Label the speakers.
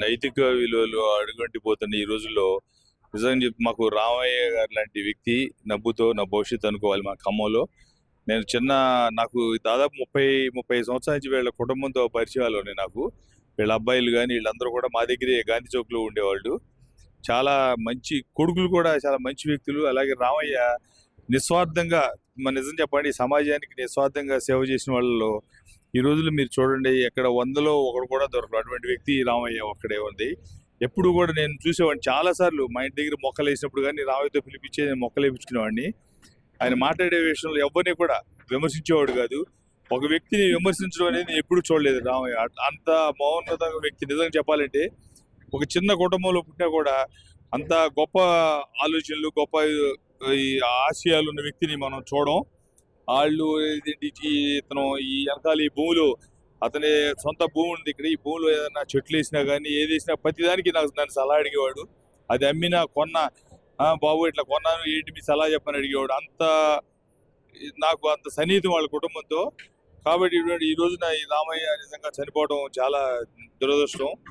Speaker 1: నైతిక విలువలు అడుగంటిపోతున్న ఈ రోజుల్లో నిజంగా చెప్పి మాకు రామయ్య గారు లాంటి వ్యక్తి నవ్వుతో నా భవిష్యత్తు అనుకోవాలి మా ఖమ్మంలో. నేను నాకు దాదాపు 30 సంవత్సరాల నుంచి వీళ్ళ కుటుంబంతో పరిచయాలు ఉన్నాయి నాకు. వీళ్ళ అబ్బాయిలు గాని వీళ్ళందరూ కూడా మా దగ్గరే గాంధీ చౌక్‌లో ఉండేవాళ్ళు. చాలా మంచి కొడుకులు కూడా చాలా మంచి వ్యక్తులు. అలాగే రామయ్య నిస్వార్థంగా నిజం చెప్పండి సమాజానికి నిస్వార్థంగా సేవ చేసిన వాళ్ళలో ఈ రోజుల్లో మీరు చూడండి ఎక్కడ 100లో ఒకడు కూడా దొరకడు. అటువంటి వ్యక్తి రామయ్య ఒక్కడే ఉంది. ఎప్పుడు కూడా నేను చూసేవాడిని చాలా సార్లు మా ఇంటి దగ్గర మొక్కలేసినప్పుడు గానీ రామయ్యతో పిలిపించి నేను మొక్కలేపించుకునేవాడిని. ఆయన మాట్లాడే విషయంలో ఎవరిని కూడా విమర్శించేవాడు కాదు. ఒక వ్యక్తిని విమర్శించడం అనేది నేను ఎప్పుడు చూడలేదు రామయ్య. అంత మౌన్నత వ్యక్తి నిజంగా చెప్పాలంటే ఒక చిన్న కుటుంబంలో పుట్టినా కూడా అంత గొప్ప ఆలోచనలు, గొప్ప ఈ ఆశయాలు ఉన్న వ్యక్తిని మనం చూడం. ఆళ్ళు ఇతను ఈ వెనకాల ఈ భూమిలో అతని సొంత భూమి ఉంది ఇక్కడ. ఈ భూమిలో ఏదైనా చెట్లు వేసినా కానీ ఏదేసినా ప్రతిదానికి నన్ను సలహా అడిగేవాడు. అది అమ్మినా కొన్నా బాబు ఇట్లా కొన్నాను ఏంటి మీ సలహా చెప్పని అడిగేవాడు. నాకు అంత సన్నిహితం వాళ్ళ కుటుంబంతో. కాబట్టి ఈ రోజున ఈ రామయ్య నిజంగా చనిపోవడం చాలా దురదృష్టం.